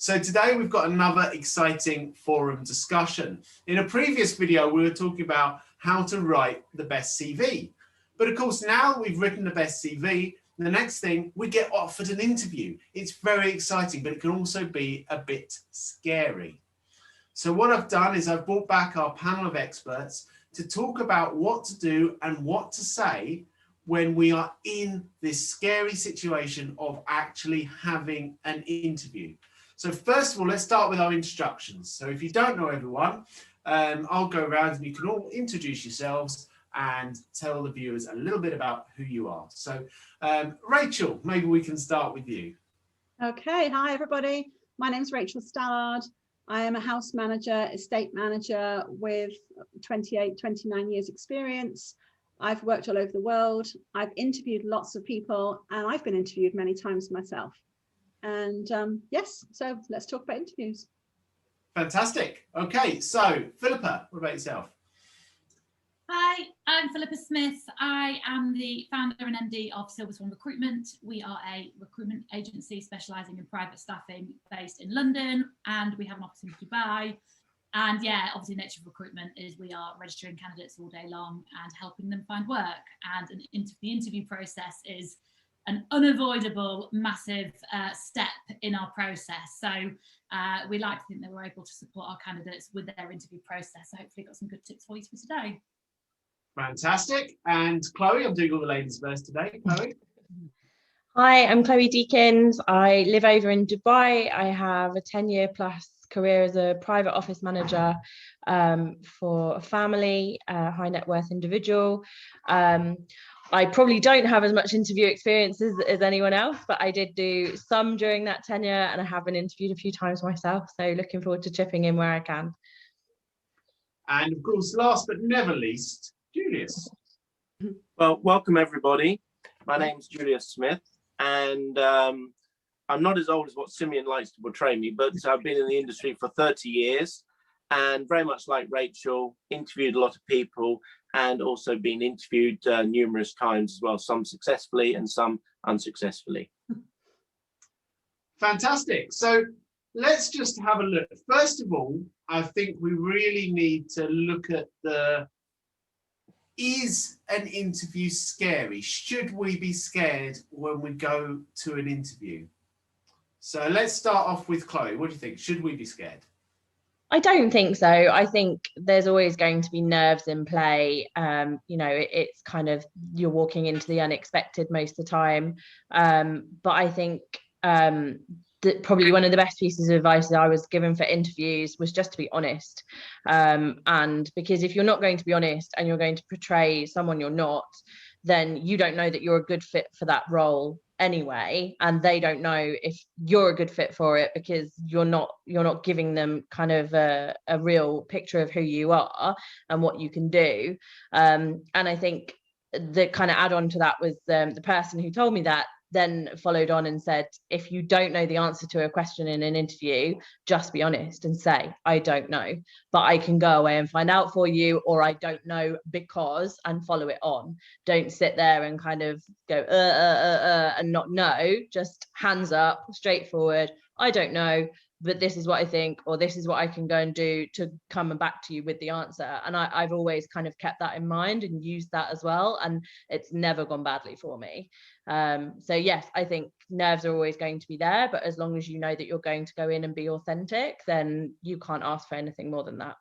So today we've got another exciting forum discussion. In a previous video, we were talking about how to write the best CV. But of course, now we've written the best CV, the next thing, we get offered an interview. It's very exciting, but it can also be a bit scary. So what I've done is I've brought back our panel of experts to talk about what to do and what to say when we are in this scary situation of actually having an interview. So first of all, let's start with our introductions. So if you don't know everyone, I'll go around and you can all introduce yourselves and tell the viewers a little bit about who you are. So Rachel, maybe we can start with you. Okay, hi everybody. My name's Rachel Stallard. I am a house manager, estate manager with 29 years experience. I've worked all over the world. I've interviewed lots of people and I've been interviewed many times myself. And yes, so let's talk about interviews. Fantastic. Okay, so Philippa, what about yourself? Hi, I'm Philippa Smith. I am the founder and MD of Silver Swan Recruitment. We are a recruitment agency specialising in private staffing based in London, and we have an office in Dubai. And yeah, obviously the nature of recruitment is we are registering candidates all day long and helping them find work. And the interview process is an unavoidable, massive step in our process. So we like to think that we're able to support our candidates with their interview process. So hopefully got some good tips for you for today. Fantastic. And Chloe, I'm doing all the ladies first today. Chloe. Hi, I'm Chloe Deakins. I live over in Dubai. I have a 10-year plus career as a private office manager for a family, high net worth individual. I probably don't have as much interview experience as anyone else, but I did do some during that tenure and I have been interviewed a few times myself. So looking forward to chipping in where I can. And of course, last but never least, Julius. Well, welcome everybody. My name's Julius Smith, and I'm not as old as what Simeon likes to portray me, but I've been in the industry for 30 years and very much like Rachel, interviewed a lot of people and also been interviewed numerous times as well, some successfully and some unsuccessfully. Fantastic. So let's just have a look. First of all, I think we really need to look at is an interview scary? Should we be scared when we go to an interview? So let's start off with Chloe. What do you think? Should we be scared? I don't think so. I think there's always going to be nerves in play. You know, it's kind of, you're walking into the unexpected most of the time. But I think that probably one of the best pieces of advice that I was given for interviews was just to be honest. And because if you're not going to be honest and you're going to portray someone you're not, then you don't know that you're a good fit for that role anyway, and they don't know if you're a good fit for it because you're not giving them kind of a real picture of who you are and what you can do. And I think the kind of add on to that was the person who told me that then followed on and said, if you don't know the answer to a question in an interview, just be honest and say, I don't know, but I can go away and find out for you, or I don't know because, and follow it on. Don't sit there and kind of go and not know. Just hands up, straightforward. I don't know, but this is what I think, or this is what I can go and do to come back to you with the answer. And I've always kind of kept that in mind and used that as well. And it's never gone badly for me. So yes, I think nerves are always going to be there, but as long as you know that you're going to go in and be authentic, then you can't ask for anything more than that.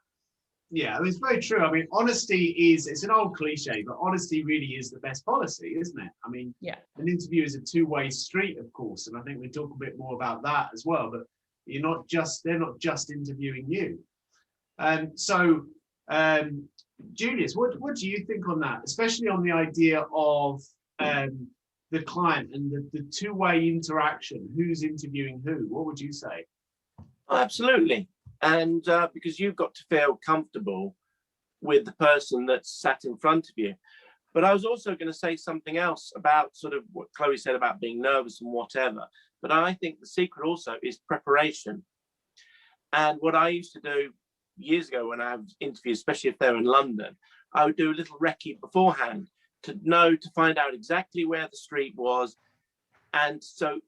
Yeah, I mean, it's very true. I mean, honesty it's an old cliche, but honesty really is the best policy, isn't it? I mean, yeah, an interview is a two-way street, of course. And I think we talk a bit more about that as well, but they're not just interviewing you. So Julius, what do you think on that, especially on the idea of the client and the two-way interaction? Who's interviewing who? What would you say? Oh, absolutely. And because you've got to feel comfortable with the person that's sat in front of you. But I was also going to say something else about sort of what Chloe said about being nervous and whatever. But I think the secret also is preparation. And what I used to do years ago when I have interviews, especially if they're in London, I would do a little recce beforehand to find out exactly where the street was. And so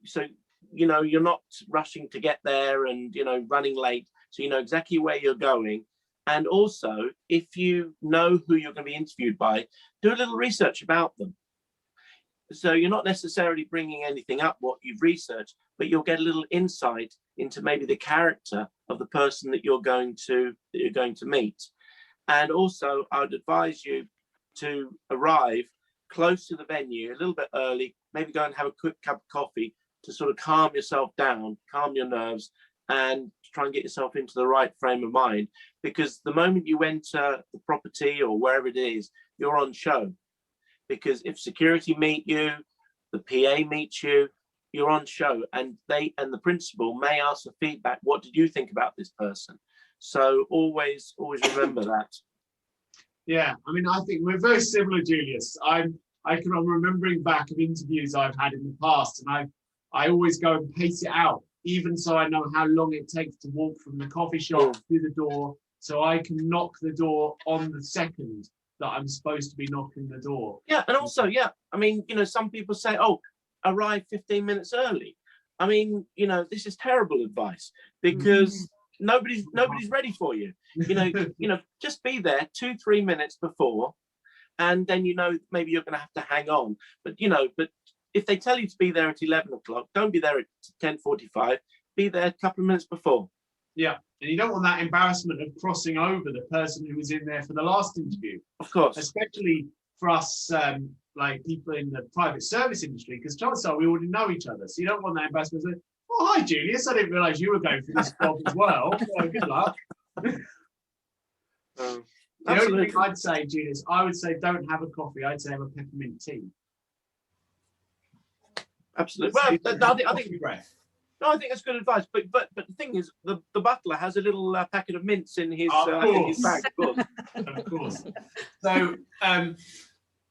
you know, you're not rushing to get there and, you know, running late. So you know exactly where you're going. And also, if you know who you're going to be interviewed by, do a little research about them. So you're not necessarily bringing anything up what you've researched, but you'll get a little insight into maybe the character of the person that you're going to meet. And also, I would advise you to arrive close to the venue a little bit early, maybe go and have a quick cup of coffee to sort of calm yourself down, calm your nerves, and try and get yourself into the right frame of mind. Because the moment you enter the property or wherever it is, you're on show. Because if security meet you, the PA meets you, you're on show, and the principal may ask for feedback. What did you think about this person? So always remember that. Yeah, I mean, I think we're very similar, Julius. I'm remembering back of interviews I've had in the past, and I always go and pace it out, even so I know how long it takes to walk from the coffee shop to the door, so I can knock the door on the second that I'm supposed to be knocking the door. Yeah, and also, yeah, I mean, you know, some people say, oh, arrive 15 minutes early. I mean, you know, this is terrible advice, because nobody's ready for you. You know, just be there 2-3 minutes before, and then, you know, maybe you're going to have to hang on. But, you know, if they tell you to be there at 11 o'clock, don't be there at 10:45, be there a couple of minutes before. Yeah, and you don't want that embarrassment of crossing over the person who was in there for the last interview. Of course. Especially for us, like people in the private service industry, because chances are we already know each other. So you don't want that embarrassment of, oh, hi, Julius, I didn't realise you were going for this job as well. So good luck. The only thing I'd say, Julius, I would say don't have a coffee. I'd say have a peppermint tea. Absolutely. Well, I think breath. No, I think that's good advice. But the thing is, the butler has a little packet of mints in his bag. Of course. So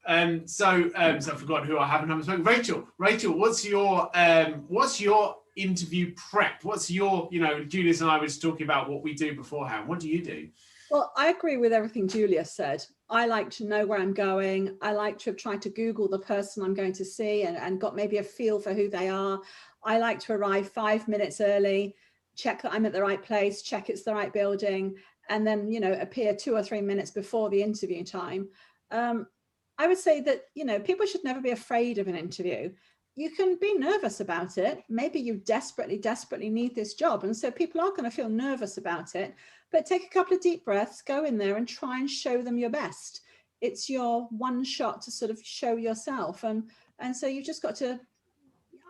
I forgot who I haven't spoken. Rachel, what's your interview prep? What's your, you know, Julius and I was talking about what we do beforehand. What do you do? Well, I agree with everything Julius said. I like to know where I'm going. I like to have tried to Google the person I'm going to see and got maybe a feel for who they are. I like to arrive 5 minutes early, check that I'm at the right place, check it's the right building, and then, you know, appear 2 or 3 minutes before the interview time. I would say that, you know, people should never be afraid of an interview. You can be nervous about it. Maybe you desperately need this job. And so people are going to feel nervous about it, but take a couple of deep breaths, go in there and try and show them your best. It's your one shot to sort of show yourself. And so you just got to,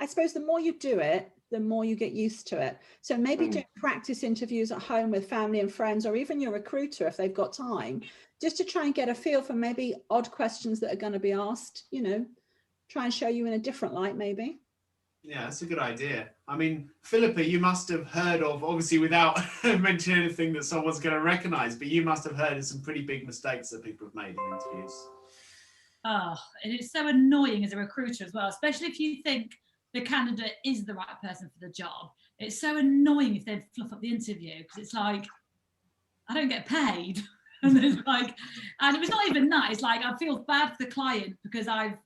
I suppose the more you do it, the more you get used to it. So maybe do practice interviews at home with family and friends, or even your recruiter if they've got time, just to try and get a feel for maybe odd questions that are going to be asked, you know, try and show you in a different light maybe. Yeah, that's a good idea. I mean, Philippa, you must have heard of, obviously without mentioning anything that someone's going to recognize, but you must have heard of some pretty big mistakes that people have made in interviews. Oh, and it's so annoying as a recruiter as well, especially if you think the candidate is the right person for the job. It's so annoying if they fluff up the interview, because it's like, I don't get paid. And it's like, and it was not even that. It's like, I feel bad for the client because I've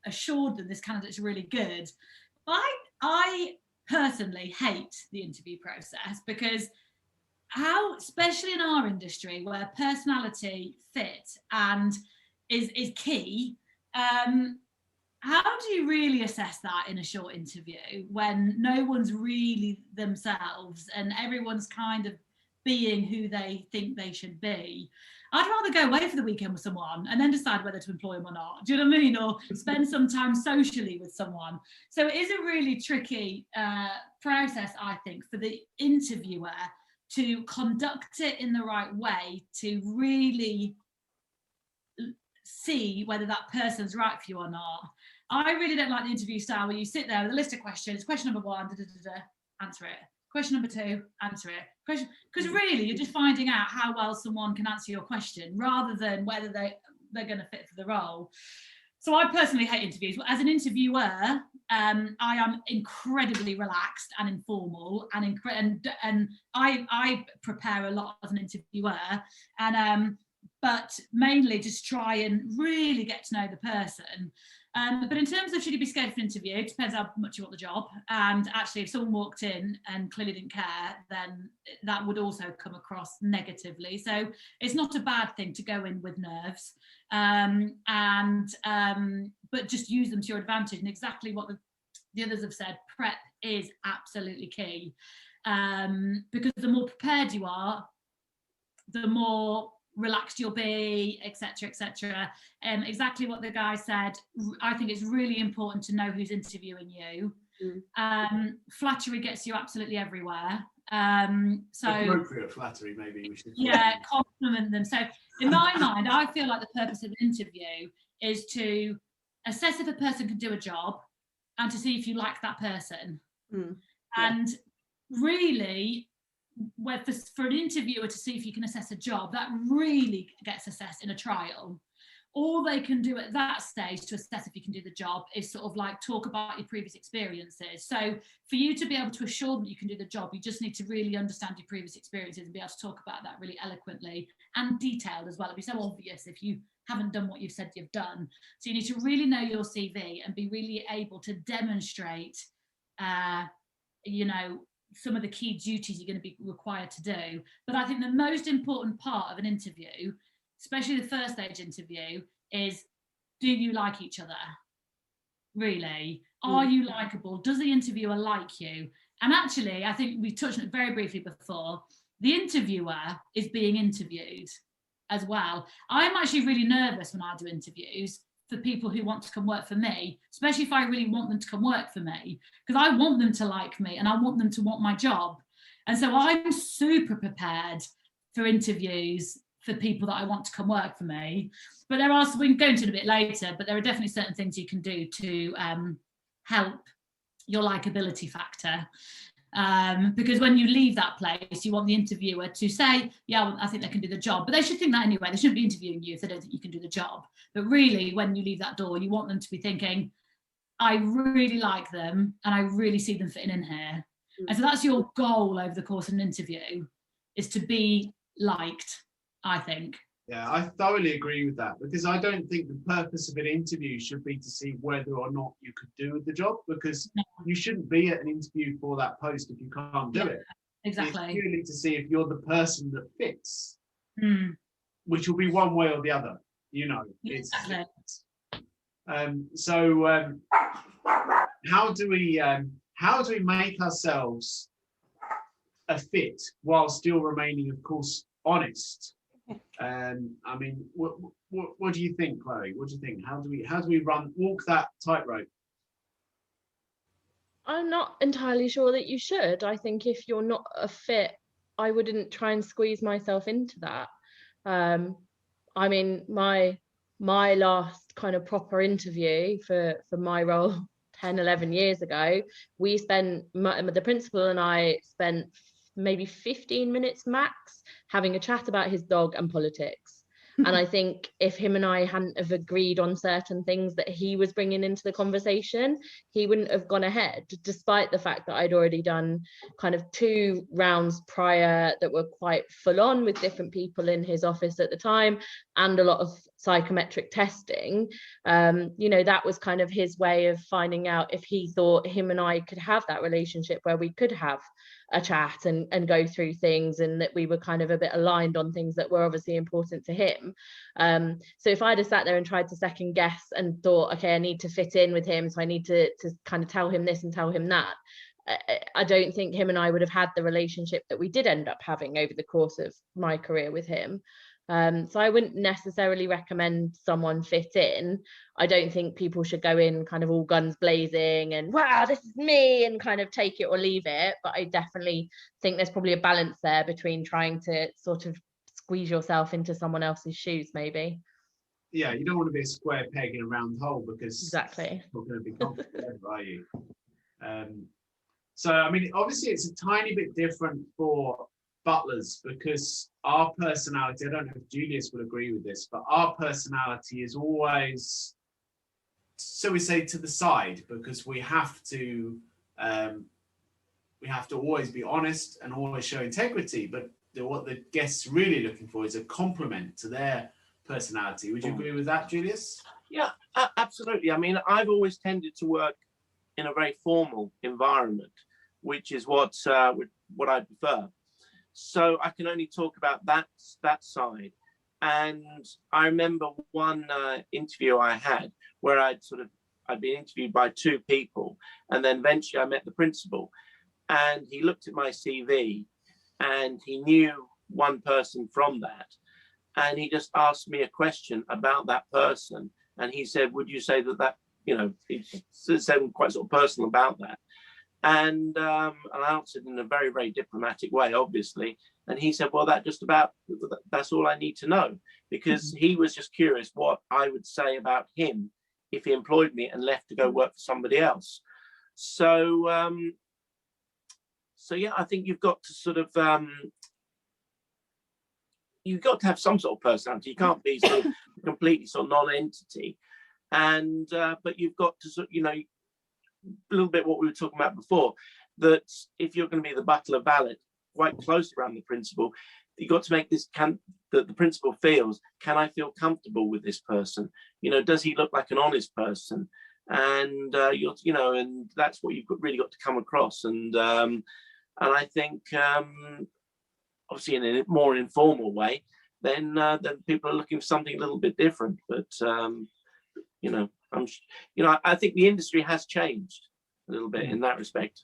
assured them this candidate's really good. I personally hate the interview process, because how, especially in our industry where personality fit and is key, how do you really assess that in a short interview when no one's really themselves and everyone's kind of being who they think they should be? I'd rather go away for the weekend with someone and then decide whether to employ them or not. Do you know what I mean? Or spend some time socially with someone. So it is a really tricky process, I think, for the interviewer to conduct it in the right way, to really see whether that person's right for you or not. I really don't like the interview style where you sit there with a list of questions. Question number 1, answer it. Question number 2, answer it. Question, because really you're just finding out how well someone can answer your question rather than whether they're going to fit for the role. So I personally hate interviews. As an interviewer, I am incredibly relaxed and informal, and I prepare a lot as an interviewer, and but mainly just try and really get to know the person. But in terms of should you be scared for an interview, it depends how much you want the job. And actually, if someone walked in and clearly didn't care, then that would also come across negatively. So it's not a bad thing to go in with nerves, but just use them to your advantage. And exactly what the others have said, prep is absolutely key, because the more prepared you are, the more relaxed you'll be, etc., etc. Exactly what the guy said. I think it's really important to know who's interviewing you. Flattery gets you absolutely everywhere. So appropriate flattery, maybe we should. Yeah, compliment them. So in my mind, I feel like the purpose of an interview is to assess if a person can do a job and to see if you like that person. And really, for an interviewer to see if you can assess a job, that really gets assessed in a trial. All they can do at that stage to assess if you can do the job is sort of like talk about your previous experiences. So for you to be able to assure that you can do the job, you just need to really understand your previous experiences and be able to talk about that really eloquently and detailed as well. It'd be so obvious if you haven't done what you've said you've done. So you need to really know your CV and be really able to demonstrate, some of the key duties you're going to be required to do. But I think the most important part of an interview, especially the first stage interview, is, do you like each other? Really? Are you likable? Does the interviewer like you? And actually, I think we touched on it very briefly before, the interviewer is being interviewed as well. I'm actually really nervous when I do interviews for people who want to come work for me, especially if I really want them to come work for me, because I want them to like me and I want them to want my job. And so I'm super prepared for interviews for people that I want to come work for me. But there are, we can go into it a bit later, but there are definitely certain things you can do to help your likability factor. Because when you leave that place, you want the interviewer to say, yeah, well, I think they can do the job. But they should think that anyway. They shouldn't be interviewing you if they don't think you can do the job. But really, when you leave that door, you want them to be thinking, I really like them and I really see them fitting in here. And so that's your goal over the course of an interview, is to be liked, I think. Yeah, I thoroughly agree with that, because I don't think the purpose of an interview should be to see whether or not you could do the job, because you shouldn't be at an interview for that post if you can't do it. Exactly. It's purely to see if you're the person that fits, which will be one way or the other. Exactly. How do we make ourselves a fit while still remaining, of course, honest? I mean, what do you think, Chloe? What do you think? How do we walk that tightrope? I'm not entirely sure that you should. I think if you're not a fit, I wouldn't try and squeeze myself into that. I mean, my last kind of proper interview for my role 10, 11 years ago, the principal and I spent maybe 15 minutes max having a chat about his dog and politics. And I think if him and I hadn't have agreed on certain things that he was bringing into the conversation, he wouldn't have gone ahead, despite the fact that I'd already done kind of 2 rounds prior that were quite full on with different people in his office at the time, and a lot of psychometric testing. That was kind of his way of finding out if he thought him and I could have that relationship where we could have a chat and go through things, and that we were kind of a bit aligned on things that were obviously important to him. So if I'd have sat there and tried to second guess and thought, okay, I need to fit in with him, so I need to kind of tell him this and tell him that, I don't think him and I would have had the relationship that we did end up having over the course of my career with him. So I wouldn't necessarily recommend someone fit in. I don't think people should go in kind of all guns blazing and, wow, this is me, and kind of take it or leave it. But I definitely think there's probably a balance there between trying to sort of squeeze yourself into someone else's shoes, maybe. Yeah, you don't want to be a square peg in a round hole, because exactly, you're not going to be comfortable ever, are you? So, I mean, obviously it's a tiny bit different for butlers, because our personality, I don't know if Julius would agree with this, but our personality is always, so we say, to the side, because we have to always be honest and always show integrity. But what the guest's really looking for is a compliment to their personality. Would you agree with that, Julius? Yeah, Absolutely. I mean, I've always tended to work in a very formal environment, which is what I prefer. So I can only talk about that side. And I remember one interview I had where I'd been interviewed by two people, and then eventually I met the principal, and he looked at my CV and he knew one person from that, and he just asked me a question about that person, and he said, would you say that he said quite sort of personal about that, and I answered in a very, very diplomatic way, obviously, and he said, well, that's all I need to know, because he was just curious what I would say about him if he employed me and left to go work for somebody else. So yeah, I think you've got to sort of you've got to have some sort of personality. You can't be sort of completely sort of non-entity, and but you've got to sort of, a little bit what we were talking about before, that if you're going to be the butler valet quite close around the principal, you've got to make this that the principal feels, can I feel comfortable with this person? Does he look like an honest person? And and that's what you've really got to come across. And I think obviously in a more informal way, then people are looking for something a little bit different. But I think the industry has changed a little bit in that respect.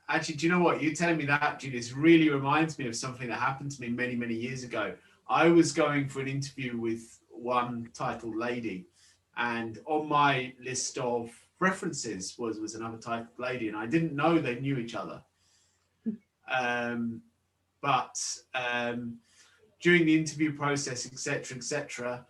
Actually, do you know what? You telling me that, Julius, really reminds me of something that happened to me many, many years ago. I was going for an interview with one titled lady, and on my list of references was another titled lady, and I didn't know they knew each other. But during the interview process, etc.,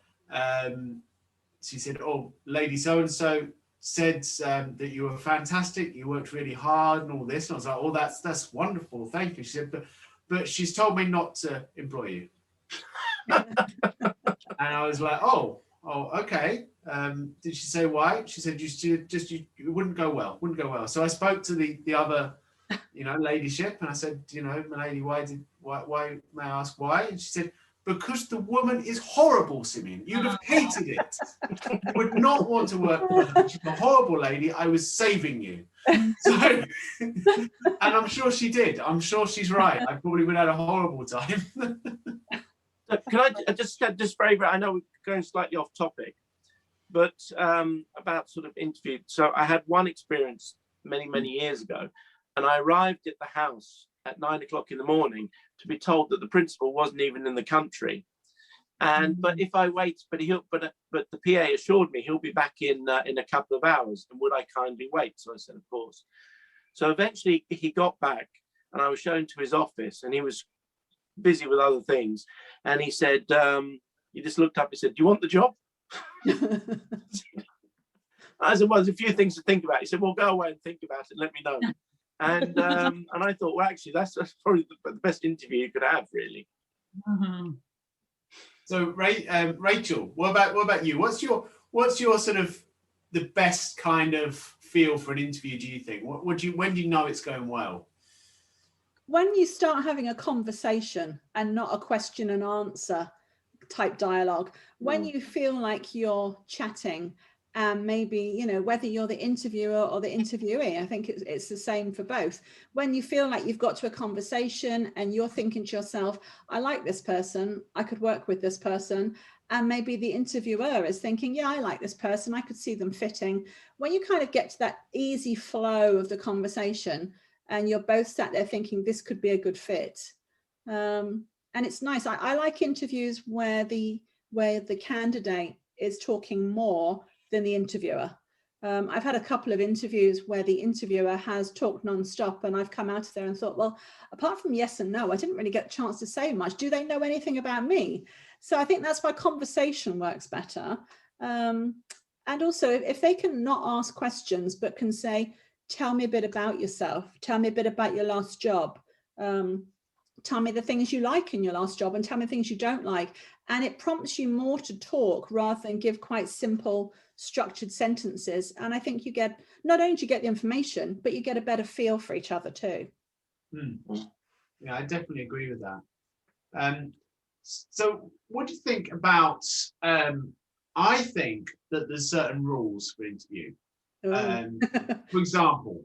she said, "Oh, lady so-and-so said that you were fantastic, you worked really hard and all this." And I was like, "Oh, that's wonderful, thank you." She said, but she's told me not to employ you. And I was like, oh, okay. Did she say why? She said, you wouldn't go well. So I spoke to the other, ladyship, and I said, my lady, why may I ask why? And she said, because the woman is horrible, Simeon. You'd have hated it. You would not want to work with her. She's a horrible lady. I was saving you. So, and I'm sure she did. I'm sure she's right. I probably would have had a horrible time. Can I just very, I know we're going slightly off topic, but about sort of interview. So I had one experience many, many years ago, and I arrived at the house at 9 o'clock in the morning to be told that the principal wasn't even in the country. And but if I wait, but the PA assured me he'll be back in a couple of hours, and would I kindly wait? So I said, of course. So eventually he got back, and I was shown to his office, and he was busy with other things, and he said, he just looked up, he said, do you want the job? I said, well, there's a few things to think about. He said, well, go away and think about it and let me know. And I thought, well, actually, that's probably the best interview you could have, really. Mm-hmm. So, Rachel, what about you? What's your sort of the best kind of feel for an interview? Do you think? When do you know it's going well? When you start having a conversation and not a question and answer type dialogue, when you feel like you're chatting, and maybe, whether you're the interviewer or the interviewee, I think it's the same for both. When you feel like you've got to a conversation and you're thinking to yourself, I like this person, I could work with this person. And maybe the interviewer is thinking, yeah, I like this person, I could see them fitting. When you kind of get to that easy flow of the conversation and you're both sat there thinking this could be a good fit. And it's nice. I like interviews where the candidate is talking more than the interviewer. I've had a couple of interviews where the interviewer has talked non-stop, and I've come out of there and thought, well, apart from yes and no, I didn't really get a chance to say much. Do they know anything about me? So I think that's why conversation works better. And also, if they can not ask questions, but can say, tell me a bit about yourself, tell me a bit about your last job, tell me the things you like in your last job, and tell me things you don't like. And it prompts you more to talk rather than give quite simple structured sentences. And I think you get, not only do you get the information, but you get a better feel for each other too. Yeah, I definitely agree with that. So what do you think about I think that there's certain rules for interview. Oh. For example,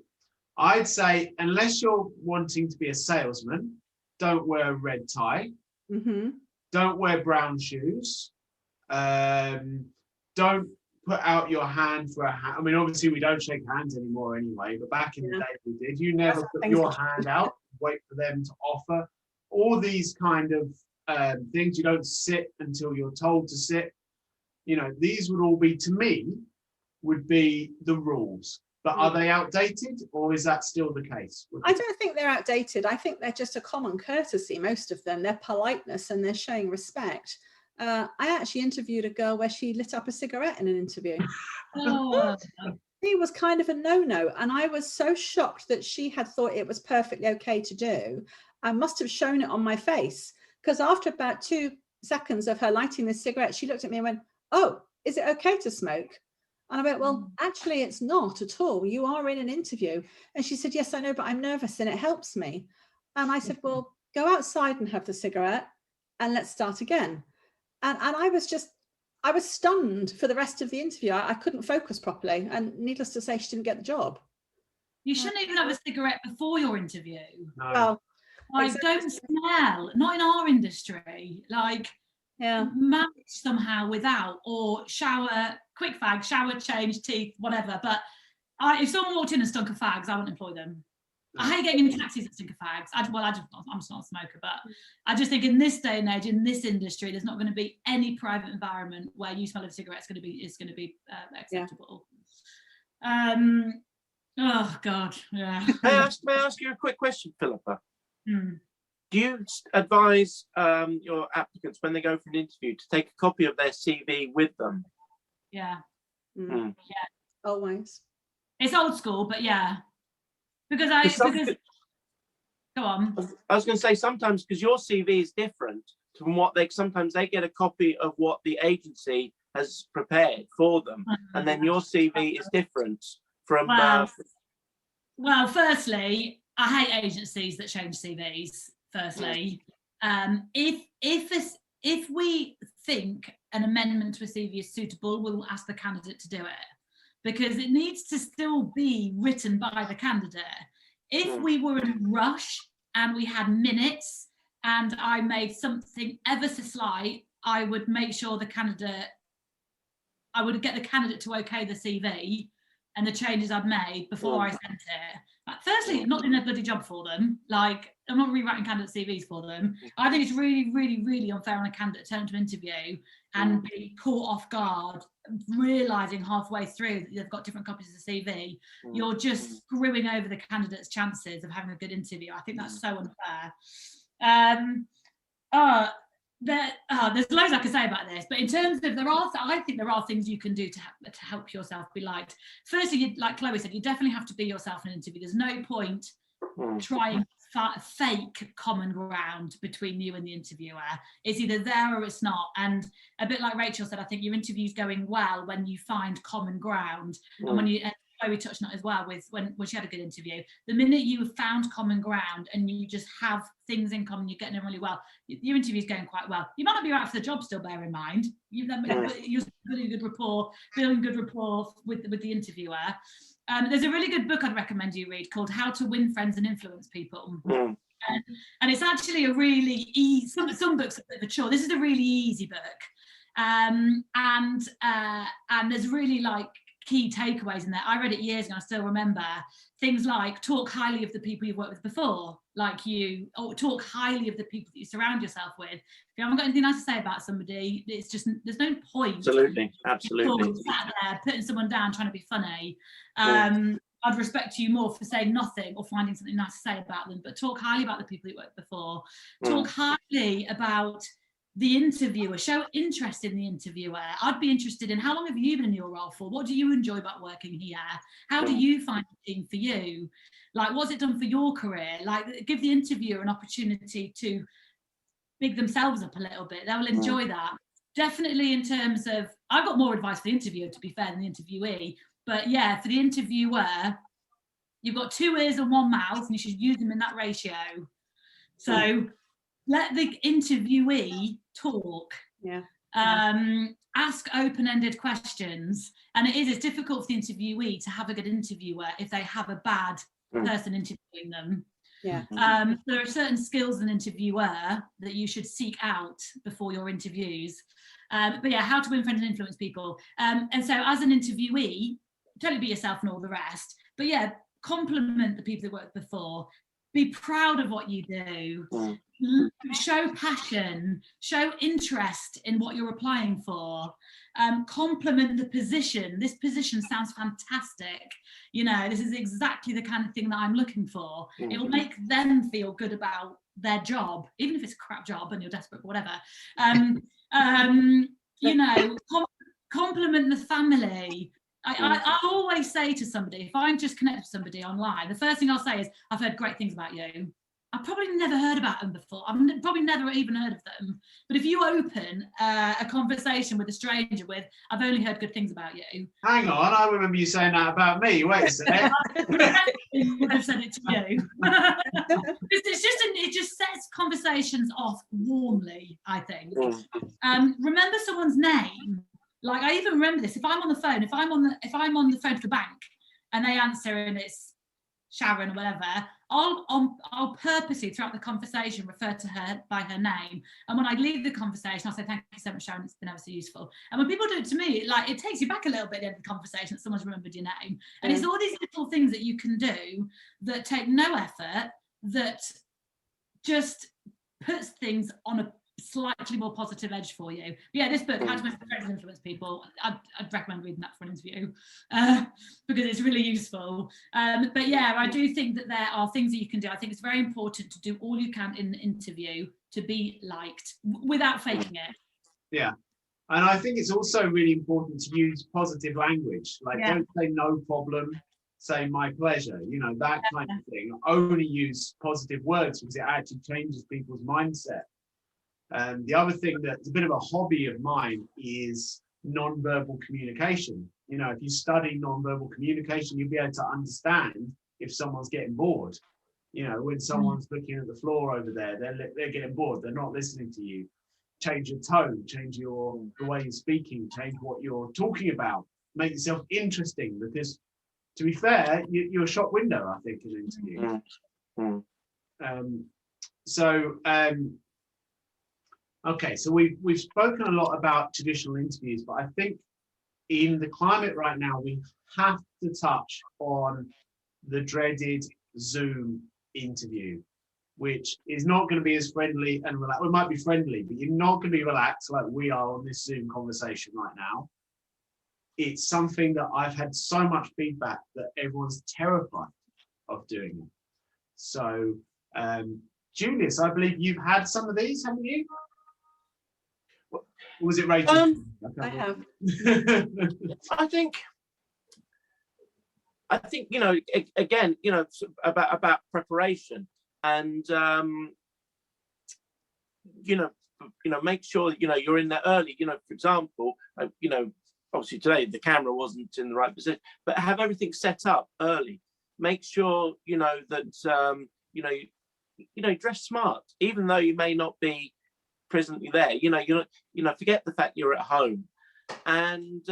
I'd say unless you're wanting to be a salesman, don't wear a red tie, don't wear brown shoes, don't put out your hand for a hand. I mean, obviously we don't shake hands anymore anyway, but back in the day we did. You never put your hand out, wait for them to offer. All these kind of things. You don't sit until you're told to sit. You know, these would all be, to me, would be the rules. But are they outdated, or is that still the case? I don't think they're outdated. I think they're just a common courtesy, most of them. They're politeness and they're showing respect. I actually interviewed a girl where she lit up a cigarette in an interview. It was kind of a no-no, and I was so shocked that she had thought it was perfectly okay to do. I must have shown it on my face, because after about 2 seconds of her lighting this cigarette, she looked at me and went, "Oh, is it okay to smoke?" And I went, "Well, actually, it's not at all. You are in an interview." And she said, "Yes, I know, but I'm nervous and it helps me." And I said, "Well, go outside and have the cigarette and let's start again." And I was stunned for the rest of the interview. I couldn't focus properly. And needless to say, she didn't get the job. You shouldn't even have a cigarette before your interview. No. Well, Like, exactly. don't smell. Not in our industry. Like, manage somehow without, or shower, quick fag, shower, change, teeth, whatever. But if someone walked in and stunk of fags, I wouldn't employ them. I hate getting in taxis that stink of fags. I'm just not a smoker, but I just think in this day and age, in this industry, there's not going to be any private environment where you smell of cigarettes is going to be acceptable. Oh God, yeah. May I ask you a quick question, Philippa? Do you advise your applicants when they go for an interview to take a copy of their CV with them? Yeah. Yeah. Always. It's old school, but yeah. Because go on. I was going to say sometimes, because your CV is different from what sometimes they get a copy of what the agency has prepared for them, and then your CV is different from. Well, firstly, I hate agencies that change CVs. Firstly, if we think an amendment to a CV is suitable, we'll ask the candidate to do it, because it needs to still be written by the candidate. If we were in a rush and we had minutes and I made something ever so slight, I would make sure I would get the candidate to okay the CV and the changes I've made before I sent it. Firstly, I'm not doing a bloody job for them. Like, I'm not rewriting candidate CVs for them. I think it's really, really, really unfair on a candidate to turn to an interview and be caught off guard, realising halfway through that they've got different copies of the CV. You're just screwing over the candidate's chances of having a good interview. I think that's so unfair. There's loads I could say about this, but in terms of I think there are things you can do to help yourself be liked. Firstly, like Chloe said, you definitely have to be yourself in an interview. There's no point trying fake common ground between you and the interviewer. It's either there or it's not. And a bit like Rachel said, I think your interview's going well when you find common ground, and when you. Chloe touched on it as well with when she had a good interview. The minute you have found common ground and you just have things in common, you're getting it really well. Your interview's going quite well. You might not be right for the job still, bear in mind. You're building good rapport with the interviewer. There's a really good book I'd recommend you read called How to Win Friends and Influence People. And it's actually a really easy, some books are a bit of a chore. This is a really easy book. And there's really like key takeaways in there. I read it years ago, I still remember things like talk highly of the people you've worked with before, or talk highly of the people that you surround yourself with. If you haven't got anything nice to say about somebody, it's just, there's no point. Absolutely. Sat there putting someone down trying to be funny. I'd respect you more for saying nothing or finding something nice to say about them, but talk highly about the people you worked with before. Talk highly about the interviewer, show interest in the interviewer. I'd be interested in how long have you been in your role for? What do you enjoy about working here? How do you find it being for you? Like, what's it done for your career? Like, give the interviewer an opportunity to big themselves up a little bit. They'll enjoy that. Definitely in terms of, I've got more advice for the interviewer, to be fair, than the interviewee. But yeah, for the interviewer, you've got 2 ears and 1 mouth, and you should use them in that ratio. So let the interviewee talk. Yeah. Ask open-ended questions, and it's difficult for the interviewee to have a good interviewer if they have a bad person interviewing them. Yeah. There are certain skills as an interviewer that you should seek out before your interviews. But yeah, how to win friends and influence people. And so as an interviewee, totally be yourself and all the rest. But yeah, compliment the people that worked before. Be proud of what you do. Show passion, show interest in what you're applying for. Compliment the position. This position sounds fantastic. You know, this is exactly the kind of thing that I'm looking for. It will make them feel good about their job, even if it's a crap job and you're desperate for whatever. You know, compliment the family. I always say to somebody, if I'm just connected to somebody online, the first thing I'll say is, I've heard great things about you. I've probably never heard about them before. I've probably never even heard of them. But if you open a conversation with a stranger with, I've only heard good things about you. Hang on, I remember you saying that about me. Wait a second. would have said it to you. It just sets conversations off warmly, I think. Remember someone's name. Like, I even remember this. If I'm on the phone, if I'm on the phone to the bank and they answer and it's Sharon or whatever, I'll purposely throughout the conversation refer to her by her name. And when I leave the conversation, I'll say, thank you so much, Sharon, it's been ever so useful. And when people do it to me, like, it takes you back a little bit at the end of the conversation that someone's remembered your name. And it's all these little things that you can do that take no effort, that just puts things on a slightly more positive edge for you. But yeah, this book, How to Win Friends and Influence People, I'd recommend reading that for an interview because it's really useful. But yeah, I do think that there are things that you can do. I think it's very important to do all you can in the interview to be liked without faking it. Yeah, and I think it's also really important to use positive language. Like, don't say no problem, say my pleasure, you know, that kind of thing. Only use positive words because it actually changes people's mindset. And the other thing that's a bit of a hobby of mine is non-verbal communication. You know, if you study non-verbal communication, you'll be able to understand if someone's getting bored. You know, when someone's looking at the floor over there, they're getting bored. They're not listening to you. Change your tone, change the way you're speaking, change what you're talking about. Make yourself interesting, because to be fair, you're a shop window, I think, in an interview. Okay, so we've spoken a lot about traditional interviews, but I think in the climate right now, we have to touch on the dreaded Zoom interview, which is not going to be as friendly and relaxed. Well, it might be friendly, but you're not going to be relaxed like we are on this Zoom conversation right now. It's something that I've had so much feedback that everyone's terrified of doing it. So, Julius, I believe you've had some of these, haven't you? Or was it Rachel? I have. I think, you know, again, you know, about preparation and, you know, make sure that, you know, you're in there early. You know, for example, you know, obviously today the camera wasn't in the right position, but have everything set up early. Make sure, you know, that, you know, dress smart, even though you may not be presently there. You know, forget the fact you're at home, and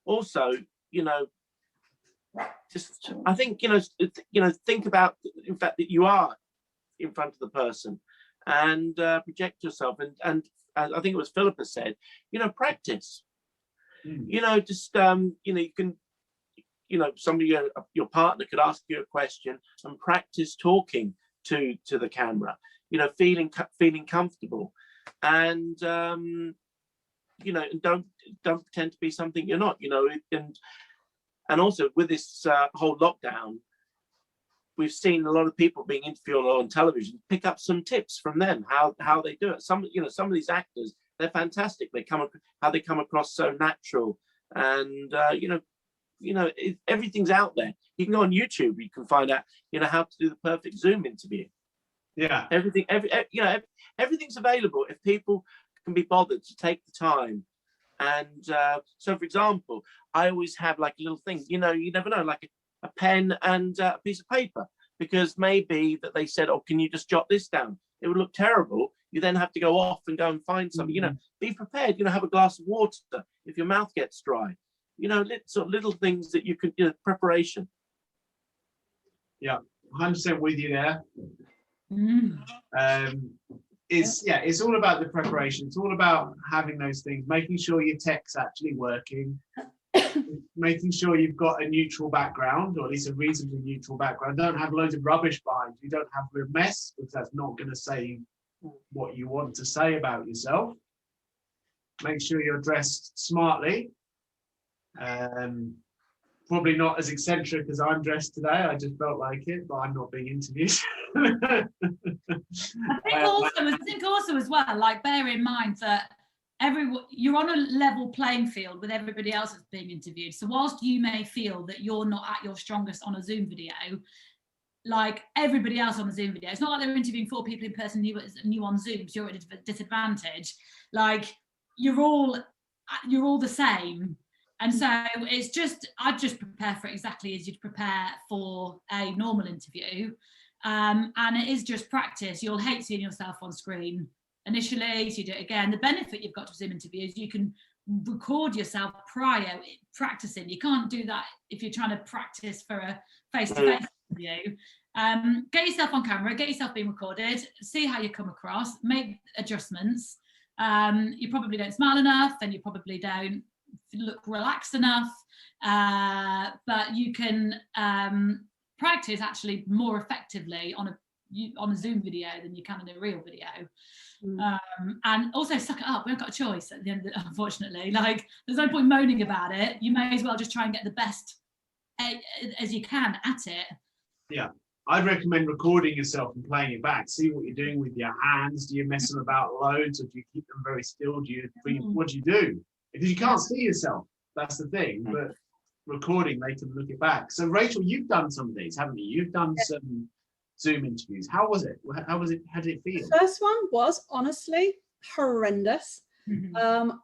also, you know, just I think, you know, think about in fact that you are in front of the person, and project yourself, and I think it was Philippa said, you know, practice. You know, just you know, you can, you know, somebody, your partner could ask you a question and practice talking to the camera. You know, feeling comfortable, and you know, don't pretend to be something you're not. You know, and also with this whole lockdown, we've seen a lot of people being interviewed on television. Pick up some tips from them, how they do it. Some of these actors, they're fantastic. How they come across so natural, and you know, everything's out there. You can go on YouTube. You can find out, you know, how to do the perfect Zoom interview. Yeah, you know, everything's available if people can be bothered to take the time. And so, for example, I always have like a little thing, you know, you never know, like a pen and a piece of paper, because maybe that they said, oh, can you just jot this down? It would look terrible. you then have to go off and go and find something. You know, be prepared. You know, have a glass of water if your mouth gets dry. You know, sort of little things that you could, you know, preparation. Yeah, 100% with you there. It's all about the preparation. It's all about having those things, making sure your tech's actually working, making sure you've got a neutral background, or at least a reasonably neutral background. Don't have loads of rubbish behind you. Don't have a mess, because that's not going to say what you want to say about yourself. Make sure you're dressed smartly. Probably not as eccentric as I'm dressed today. I just felt like it, but I'm not being interviewed. I think also as well, like, bear in mind that you're on a level playing field with everybody else that's being interviewed. So whilst you may feel that you're not at your strongest on a Zoom video, like everybody else on the Zoom video, it's not like they're interviewing 4 people in person, you on Zoom, so you're at a disadvantage. Like, you're all the same. And so it's just, I'd just prepare for it exactly as you'd prepare for a normal interview. And it is just practice. You'll hate seeing yourself on screen initially, so you do it again. The benefit you've got to Zoom interviews, you can record yourself prior practicing. You can't do that if you're trying to practice for a face-to-face interview. Get yourself on camera, get yourself being recorded, see how you come across, make adjustments. You probably don't smile enough, and you probably don't look relaxed enough, but you can practice actually more effectively on a Zoom video than you can in a real video. And also suck it up. We haven't got a choice at the end of it, unfortunately. Like, there's no point moaning about it. You may as well just try and get the best as you can at it. Yeah, I'd recommend recording yourself and playing it back. See what you're doing with your hands. Do you mess them about loads, or do you keep them very still? What do you do? Because you can't see yourself, that's the thing. But recording, they can look it back. So Rachel, you've done some of these, haven't you? You've done some Zoom interviews. How was it? How did it feel? The first one was honestly horrendous.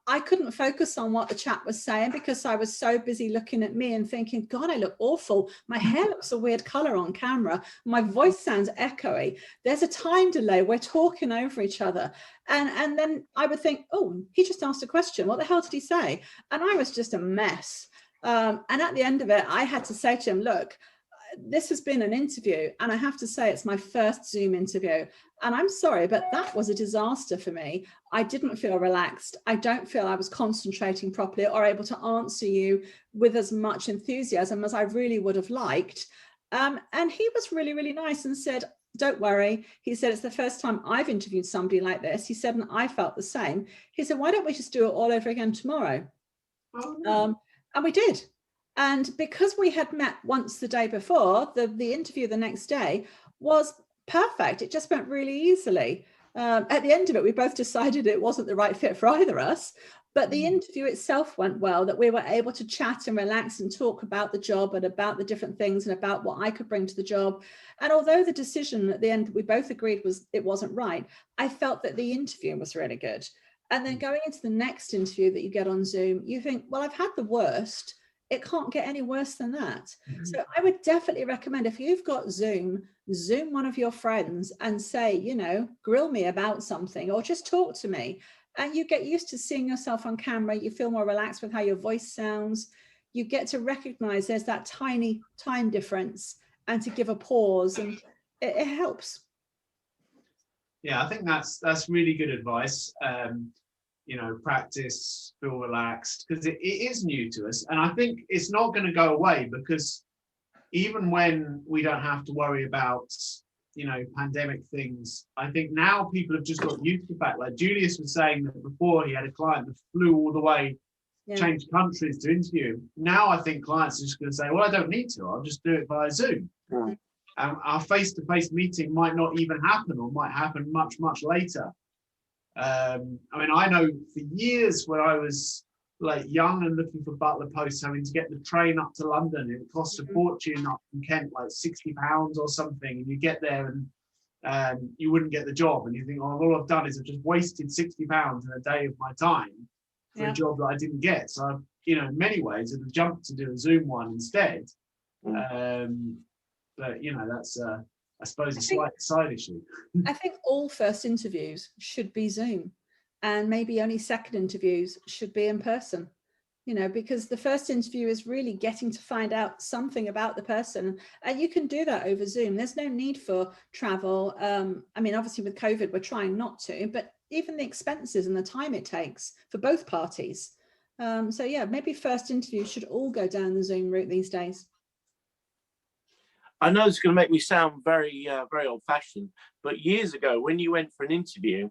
I couldn't focus on what the chat was saying because I was so busy looking at me and thinking, God, I look awful. My hair looks a weird color on camera. My voice sounds echoey. There's a time delay. We're talking over each other. And then I would think, oh, he just asked a question. What the hell did he say? And I was just a mess. And at the end of it, I had to say to him, look, this has been an interview, and I have to say it's my first Zoom interview, and I'm sorry, but that was a disaster for me. I didn't feel relaxed. I don't feel I was concentrating properly or able to answer you with as much enthusiasm as I really would have liked. And he was really, really nice and said, don't worry. He said, it's the first time I've interviewed somebody like this. He said, and I felt the same. He said, why don't we just do it all over again tomorrow? And we did. And because we had met once the day before, the interview the next day was perfect. It just went really easily. At the end of it, we both decided it wasn't the right fit for either of us, but the interview itself went well, that we were able to chat and relax and talk about the job and about the different things and about what I could bring to the job. And although the decision at the end, we both agreed it wasn't right, I felt that the interview was really good. And then going into the next interview that you get on Zoom, you think, well, I've had the worst. It can't get any worse than that. So I would definitely recommend, if you've got Zoom one of your friends and say, you know, grill me about something or just talk to me. And you get used to seeing yourself on camera. You feel more relaxed with how your voice sounds. You get to recognize there's that tiny time difference and to give a pause, and it helps. Yeah, I think that's really good advice. You know, practice, feel relaxed, because it is new to us. And I think it's not going to go away, because even when we don't have to worry about, you know, pandemic things, I think now people have just got used to the fact, like Julius was saying that before he had a client that flew all the way, changed countries to interview. Now I think clients are just going to say, well, I don't need to, I'll just do it via Zoom. Our face-to-face meeting might not even happen, or might happen much, much later. I mean, I know for years when I was like young and looking for Butler posts, having to get the train up to London, it cost a fortune up from Kent, like £60 or something, and you get there and you wouldn't get the job, and you think, oh, all I've done is I've just wasted £60 in a day of my time for a job that I didn't get. So, you know, in many ways, I'd jumped to do a Zoom one instead. But you know, I suppose, a slight side issue. I think all first interviews should be Zoom, and maybe only second interviews should be in person, you know, because the first interview is really getting to find out something about the person, and you can do that over Zoom. There's no need for travel. I mean, obviously with COVID, we're trying not to, but even the expenses and the time it takes for both parties. So yeah, maybe first interviews should all go down the Zoom route these days. I know it's going to make me sound very, very old-fashioned, but years ago, when you went for an interview,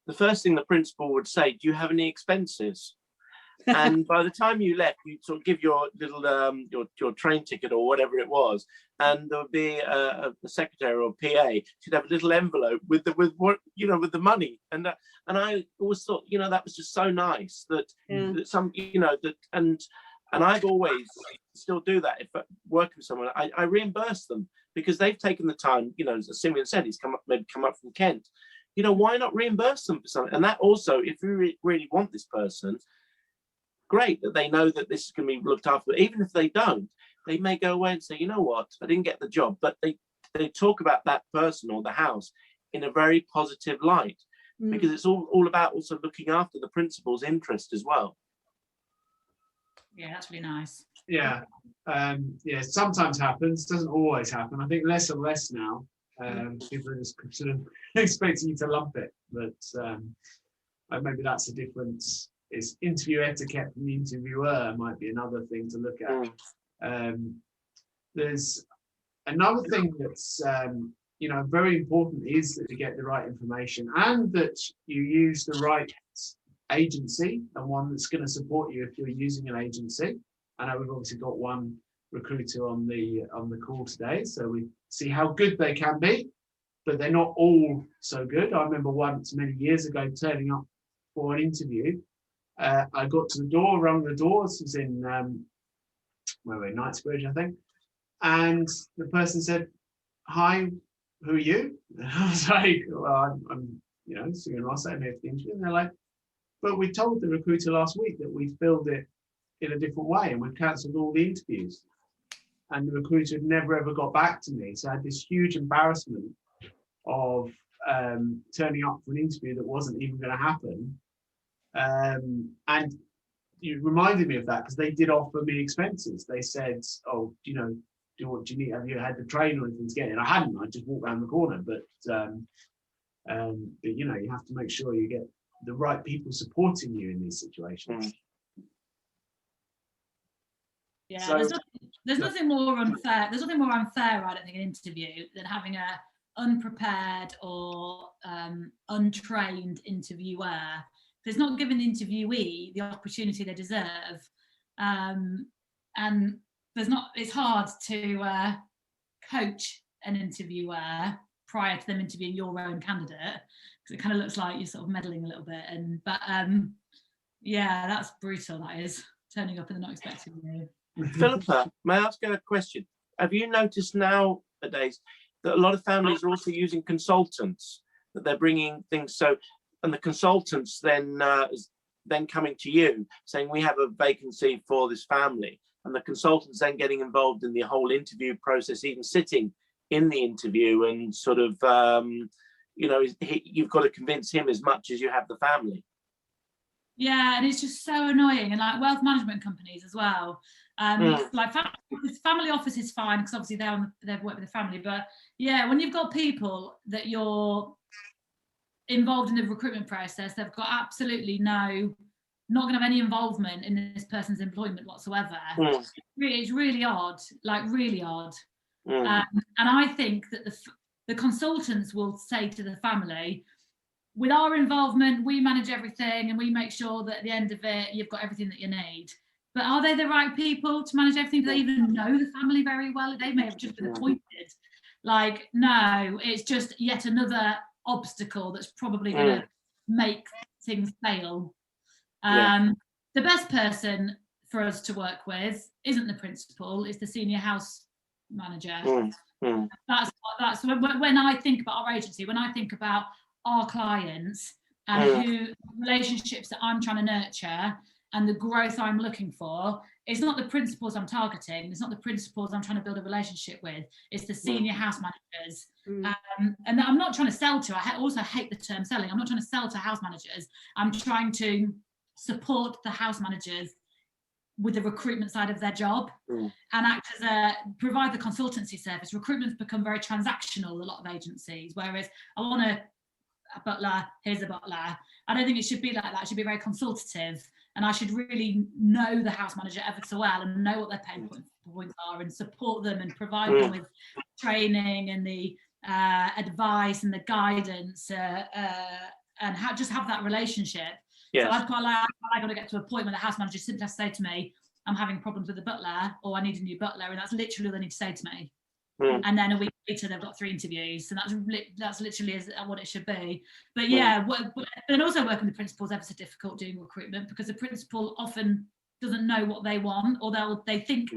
the first thing the principal would say, "Do you have any expenses?" And by the time you left, you'd sort of give your little your train ticket or whatever it was, and there would be a secretary or PA. She'd have a little envelope with what, you know, with the money, and I always thought, you know, that was just so nice that, that some, you know, that and I've always still do that. If I work with someone, I reimburse them because they've taken the time, you know, as Simeon said, he's come up from Kent. You know, why not reimburse them for something? And that also, if you really want this person, great that they know that this is going to be looked after. But even if they don't, they may go away and say, you know what, I didn't get the job. But they talk about that person or the house in a very positive light, because it's all about also looking after the principal's interest as well. Yeah, that's really nice. Yeah, yeah, sometimes happens, doesn't always happen. I think less and less now. People are just sort of expecting you to lump it, but maybe that's a difference. It's interview etiquette from the interviewer might be another thing to look at. There's another thing that's you know, very important, is that you get the right information and that you use the right agency, and one that's going to support you if you're using an agency. I know we've obviously got one recruiter on the call today, so we see how good they can be, but they're not all so good. I remember once many years ago turning up for an interview. I got to the door, rung the door. This was in where were we, Knightsbridge, I think, and the person said, "Hi, who are you?" And I was like, "Well, I'm you know, Sue and Ross, I'm here for the interview." And they're like, "But we told the recruiter last week that we filled it in a different way and we've cancelled all the interviews." And the recruiter had never ever got back to me. So I had this huge embarrassment of turning up for an interview that wasn't even going to happen. And you reminded me of that, because they did offer me expenses. They said, "Oh, you know, do you need? Have you had the train or anything to get in?" I hadn't. I just walked around the corner. But you know, you have to make sure you get the right people supporting you in these situations. Yeah, So, there's nothing more unfair. There's nothing more unfair, I don't think, in an interview than having a unprepared or untrained interviewer. It's not giving the interviewee the opportunity they deserve, and it's hard to coach an interviewer prior to them interviewing your own candidate, because it kind of looks like you're sort of meddling a little bit. But yeah, that's brutal. That is, turning up and not expecting you. Philippa, may I ask a question? Have you noticed nowadays that a lot of families are also using consultants, that they're bringing things, so, and the consultants then coming to you saying, "We have a vacancy for this family," and the consultants then getting involved in the whole interview process, even sitting in the interview and sort of, you know, you've got to convince him as much as you have the family. Yeah, and it's just so annoying. And like wealth management companies as well. Like family office is fine, because obviously they've worked with the family. But yeah, when you've got people that you're involved in the recruitment process, they've got absolutely not going to have any involvement in this person's employment whatsoever. It's really odd, like really odd. And I think that the consultants will say to the family, "With our involvement, we manage everything and we make sure that at the end of it, you've got everything that you need." But are they the right people to manage everything? Do they even know the family very well? They may have just been appointed. Like, no, it's just yet another obstacle that's probably going to make things fail. The best person for us to work with isn't the principal, it's the senior house manager. That's when I think about our agency, when I think about our clients and who relationships that I'm trying to nurture and the growth I'm looking for, it's not the principals I'm targeting, it's not the principals I'm trying to build a relationship with, it's the senior house managers. And I'm not trying to sell to, I also hate the term selling, I'm not trying to sell to house managers, I'm trying to support the house managers with the recruitment side of their job and act as provide the consultancy service. Recruitment's become very transactional, a lot of agencies, whereas I want a butler, here's a butler. I don't think it should be like that. It should be very consultative, and I should really know the house manager ever so well and know what their pain points are and support them and provide them with training and the advice and the guidance and just have that relationship. Yes. So I'd quite like, I got to get to a point where the house manager simply has to say to me, I'm having problems with the butler, or I need a new butler, and that's literally all they need to say to me. And then a week later they've got 3 interviews, and that's literally what it should be. But yeah, and also working with principals ever so difficult doing recruitment, because the principal often doesn't know what they want, or they think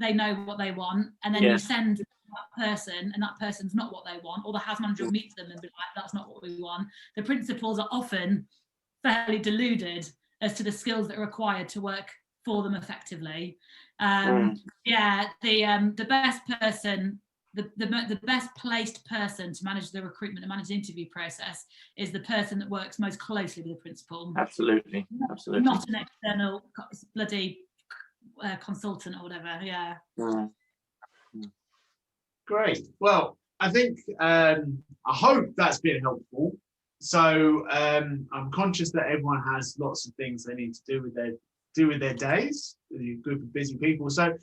they know what they want, and then you send that person and that person's not what they want, or the house manager will meet them and be like, that's not what we want. The principals are often fairly deluded as to the skills that are required to work for them effectively. The best person, the best placed person to manage the recruitment and manage the interview process is the person that works most closely with the principal. Absolutely. Not an external bloody consultant or whatever. Great. Well, I think I hope that's been helpful. So I'm conscious that everyone has lots of things they need to do with their days, a group of busy people. So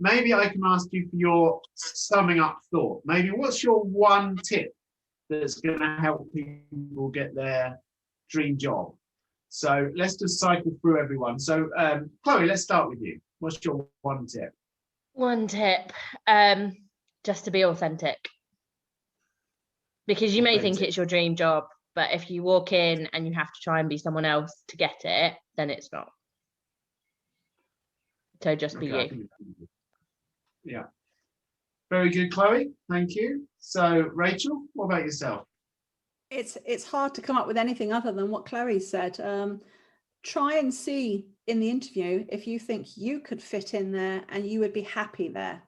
maybe I can ask you for your summing up thought. Maybe what's your one tip that's going to help people get their dream job? So let's just cycle through everyone. So Chloe, let's start with you. What's your one tip? One tip, just to be authentic. Because you may think it's your dream job, but if you walk in and you have to try and be someone else to get it, then it's not. So just be you. Yeah. Very good, Chloe. Thank you. So Rachel, what about yourself? It's hard to come up with anything other than what Chloe said. Try and see in the interview if you think you could fit in there and you would be happy there.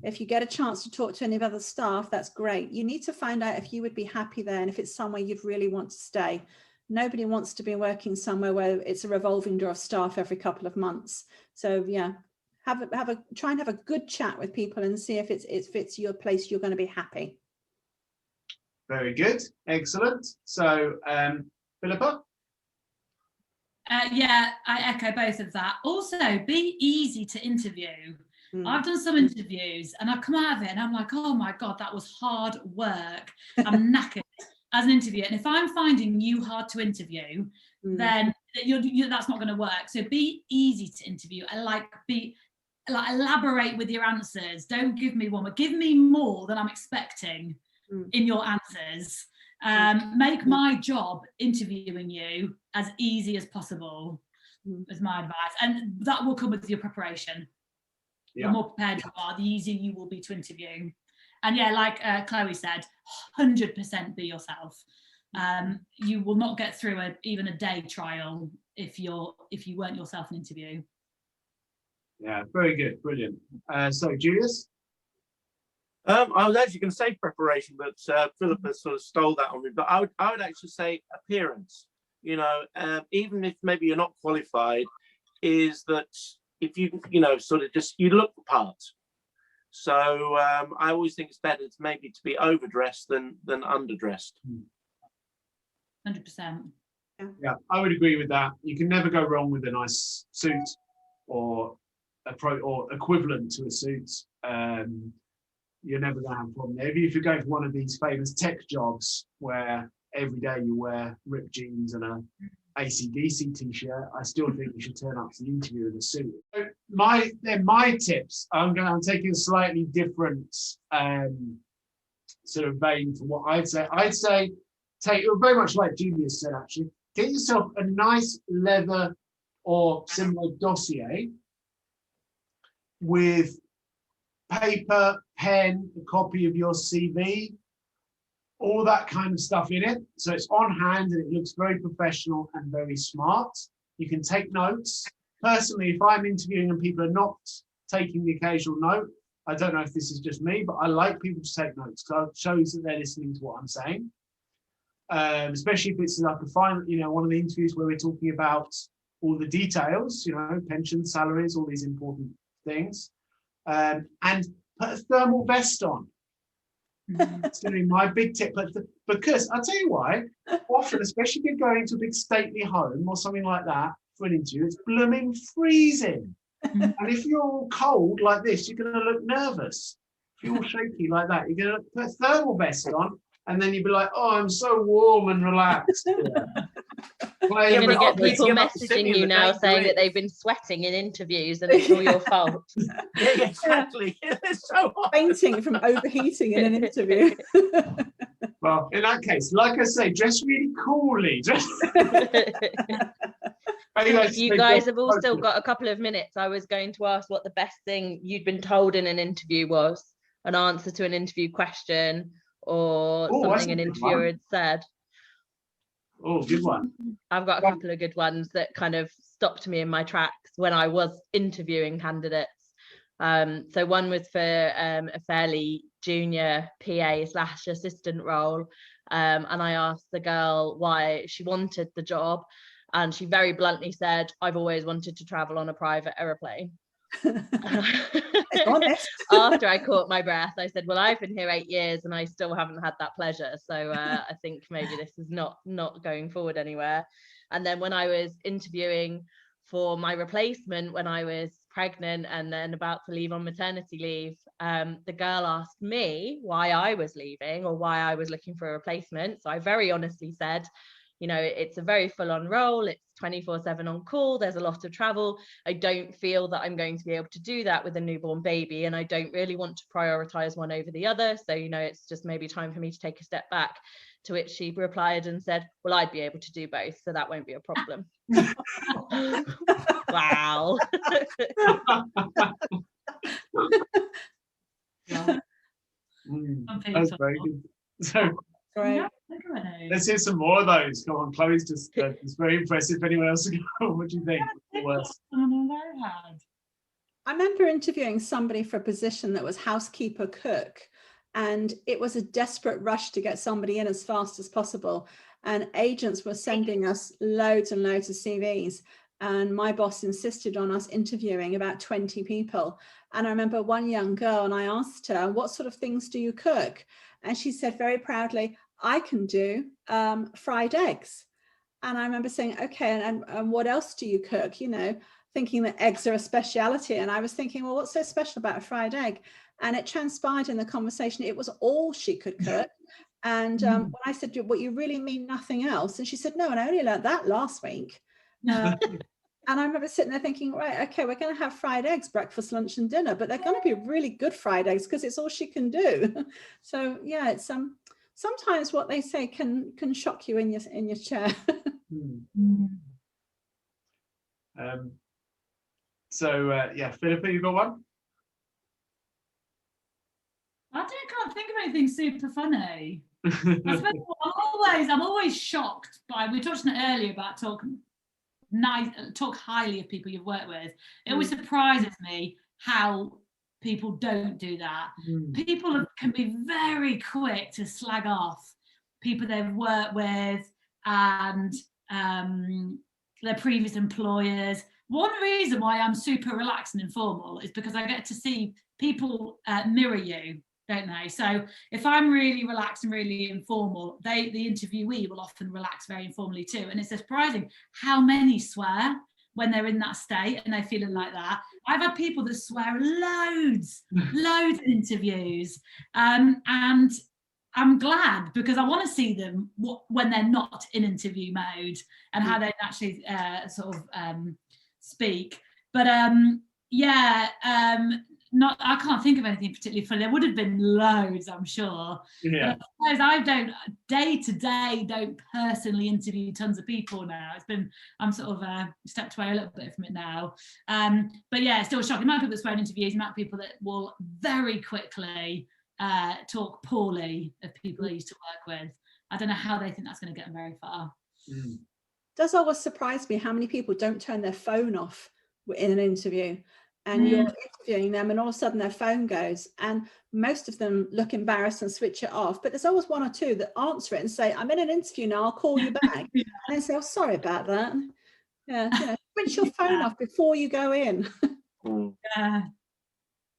If you get a chance to talk to any of other staff, that's great. You need to find out if you would be happy there and if it's somewhere you'd really want to stay. Nobody wants to be working somewhere where it's a revolving door of staff every couple of months. So yeah, try and have a good chat with people and see if it fits your place. You're going to be happy. Very good, excellent. So Philippa? I echo both of that. Also, be easy to interview. I've done some interviews and I've come out of it and I'm like, oh my God, that was hard work. I'm knackered as an interviewer. And if I'm finding you hard to interview, then that's not going to work. So be easy to interview. Elaborate with your answers. Don't give me one, but give me more than I'm expecting in your answers. Make my job interviewing you as easy as possible, is my advice. And that will come with your preparation. The more prepared you are, the easier you will be to interview. And yeah, like Chloe said, 100% be yourself. You will not get through even a day trial if you weren't yourself an interview. Yeah, very good, brilliant. So Julius? I was actually going to say preparation, but Philippa sort of stole that on me. But I would actually say appearance. You know, even if maybe you're not qualified, is that if you sort of just you look the part. So I always think it's better to be overdressed than underdressed. 100%. Yeah, I would agree with that. You can never go wrong with a nice suit or equivalent to a suit. You're never going to have a problem there. If you're going for one of these famous tech jobs where every day you wear ripped jeans and a AC/DC t-shirt, I still think you should turn up to the interview in a suit. So they're my tips. I'm taking a slightly different sort of vein for what I'd say. I'd say very much like Julius said, actually, get yourself a nice leather or similar dossier with paper, pen, a copy of your CV, all that kind of stuff in it. So it's on hand and it looks very professional and very smart. You can take notes. Personally, if I'm interviewing and people are not taking the occasional note, I don't know if this is just me, but I like people to take notes because it shows that they're listening to what I'm saying. Especially if it's like a final, one of the interviews where we're talking about all the details, pensions, salaries, all these important things. And put a thermal vest on. It's going to be my big tip. Because I'll tell you why, often, especially if you're going to a big stately home or something like that for an interview, it's blooming freezing. And if you're all cold like this, you're going to look nervous. If you're all shaky like that, you're going to put a thermal vest on, and then you'll be like, oh, I'm so warm and relaxed. You're going to get people messaging you now saying that they've been sweating in interviews and it's all your fault. Yeah, exactly. It's so hot. Fainting from overheating in an interview. Well, in that case, like I say, dress really coolly. If you guys have all still got a couple of minutes, I was going to ask what the best thing you'd been told in an interview was, an answer to an interview question or something an interviewer had said. Oh, good one. I've got a couple of good ones that kind of stopped me in my tracks when I was interviewing candidates. So one was for a fairly junior PA/assistant role, and I asked the girl why she wanted the job, and she very bluntly said, "I've always wanted to travel on a private aeroplane." After I caught my breath, I said, well, I've been here 8 years and I still haven't had that pleasure, so I think maybe this is not going forward anywhere. And then when I was interviewing for my replacement when I was pregnant and then about to leave on maternity leave, the girl asked me why I was leaving or why I was looking for a replacement. So I very honestly said, it's a very full-on role. It's 24/7 on call. There's a lot of travel. I don't feel that I'm going to be able to do that with a newborn baby, and I don't really want to prioritize one over the other. So, it's just maybe time for me to take a step back. To which she replied and said, well, I'd be able to do both, so that won't be a problem. Wow. That's very good. So, great. Let's hear some more of those. Come on, Chloe's just it's very impressive. Anyone else? What do you think? I remember interviewing somebody for a position that was housekeeper cook, and it was a desperate rush to get somebody in as fast as possible. And agents were sending us loads and loads of CVs. And my boss insisted on us interviewing about 20 people. And I remember one young girl, and I asked her, what sort of things do you cook? And she said very proudly, I can do fried eggs. And I remember saying, okay, and what else do you cook? Thinking that eggs are a speciality. And I was thinking, well, what's so special about a fried egg? And it transpired in the conversation, it was all she could cook. And when I said, what, you really mean nothing else? And she said, no, and I only learned that last week. And I remember sitting there thinking, right, okay, we're going to have fried eggs, breakfast, lunch and dinner, but they're going to be really good fried eggs because it's all she can do. So yeah, it's sometimes what they say can shock you in your chair. Yeah, Philippa, you got one? I can't think of anything super funny. I'm always shocked by, we touched on it earlier about talk highly of people you've worked with. It always surprises me how people don't do that. People can be very quick to slag off people they've worked with and their previous employers. One reason why I'm super relaxed and informal is because I get to see people mirror you, don't they? So if I'm really relaxed and really informal, the interviewee will often relax very informally too. And it's surprising how many swear when they're in that state and they're feeling like that. I've had people that swear loads in interviews. And I'm glad, because I want to see them when they're not in interview mode and how they actually speak. But I can't think of anything particularly funny. There would have been loads, I'm sure. Yeah. But I don't day to day don't personally interview tons of people now. I'm sort of stepped away a little bit from it now. But yeah, it's still shocking. The amount of people that swear in interviews, the amount of people that will very quickly talk poorly of people they used to work with. I don't know how they think that's going to get them very far. does always surprise me how many people don't turn their phone off in an interview, and you're interviewing them and all of a sudden their phone goes, and most of them look embarrassed and switch it off. But there's always one or two that answer it and say, I'm in an interview now, I'll call you back. And they say, oh, sorry about that. Yeah, you know, switch your phone off before you go in. Yeah.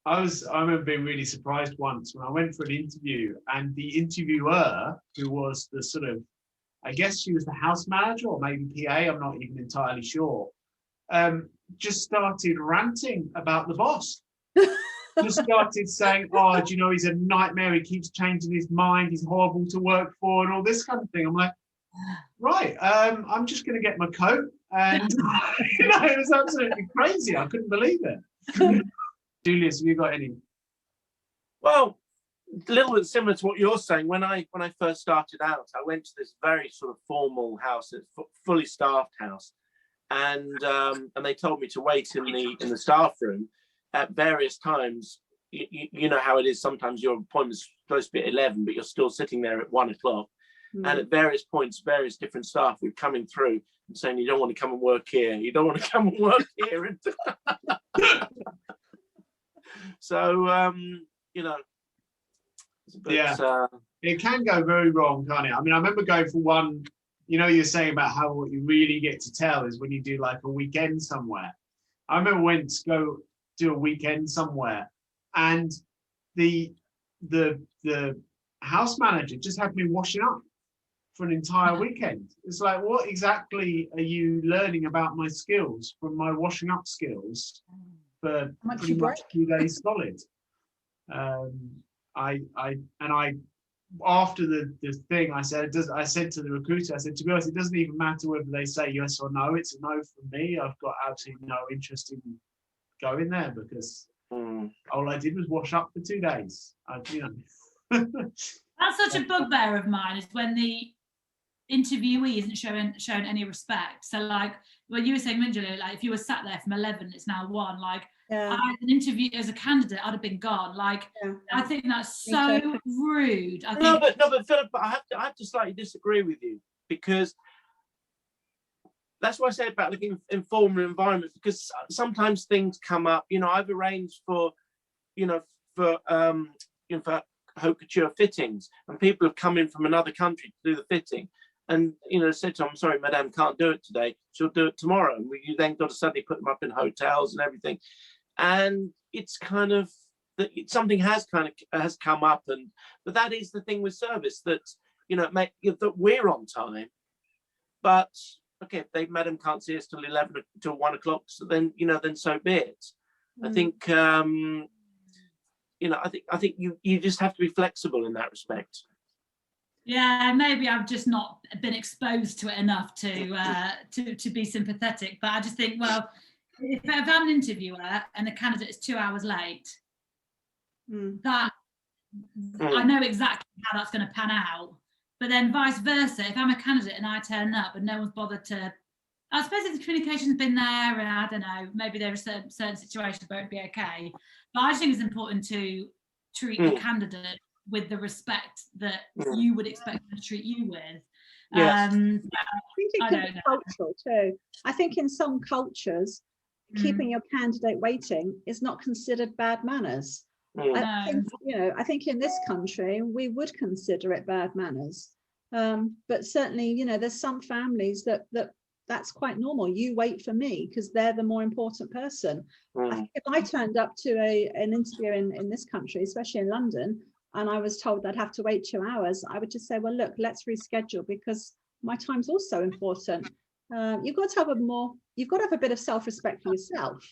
I remember being really surprised once when I went for an interview, and the interviewer, who was the sort of, I guess she was the house manager or maybe PA, I'm not even entirely sure, just started ranting about the boss. Just started saying, oh, do you know, he's a nightmare, he keeps changing his mind, he's horrible to work for, and all this kind of thing. I'm like, right, I'm just going to get my coat. And, you know, it was absolutely crazy. I couldn't believe it. Julius, have you got any? Well, a little bit similar to what you're saying. When I first started out, I went to this very sort of formal house, a fully staffed house, and they told me to wait in the staff room at various times. You know how it is. Sometimes your appointment's supposed to be at 11, but you're still sitting there at 1 o'clock. And at various points, various different staff were coming through and saying, you don't want to come and work here. You don't want to come and work here. So, you know, it can go very wrong, can't it? I mean, I remember going for one, you know, you're saying about how what you really get to tell is when you do like a weekend somewhere. I remember went to go do a weekend somewhere, and the house manager just had me washing up for an entire weekend. It's like, what exactly are you learning about my skills from my washing up skills for pretty much 2 days solid? After the thing, I said to the recruiter, I said, to be honest, it doesn't even matter whether they say yes or no. It's a no from me. I've got absolutely no interest in going there, because all I did was wash up for 2 days. You know. That's such a bugbear of mine, is when the interviewee isn't shown any respect. So like when you were saying, Julia, like if you were sat there from 11, it's now 1, like I had an interview as a candidate, I'd have been gone. Like I think that's so rude. But Philip, I have to slightly disagree with you, because that's what I say about looking informal environment, because sometimes things come up. You know, I've arranged for haute couture fittings, and people have come in from another country to do the fitting, and you know, said to them, I'm sorry, madam, can't do it today, she'll do it tomorrow. And you then got to suddenly put them up in hotels and everything, and it's kind of something has come up. But that is the thing with service, that you know, that we're on time, but okay, if madam can't see us till 11 till 1 o'clock, so then, you know, then so be it. I think you know, I think you just have to be flexible in that respect. Yeah, maybe I've just not been exposed to it enough to be sympathetic. But I just think, well, if I'm an interviewer and the candidate is 2 hours late, that I know exactly how that's going to pan out. But then vice versa, if I'm a candidate and I turn up and no one's bothered to, I suppose if the communication's been there, and I don't know, maybe there are certain situations where it'd be okay. But I think it's important to treat the candidate with the respect that you would expect them to treat you with. I think it can be cultural too. I think in some cultures, keeping your candidate waiting is not considered bad manners. I think in this country we would consider it bad manners, but certainly, you know, there's some families that's quite normal. You wait for me because they're the more important person. I think if I turned up to an interview in this country, especially in London, and I was told I'd have to wait 2 hours, I would just say, well, look, let's reschedule, because my time's also important. You've got to have a bit of self-respect for yourself.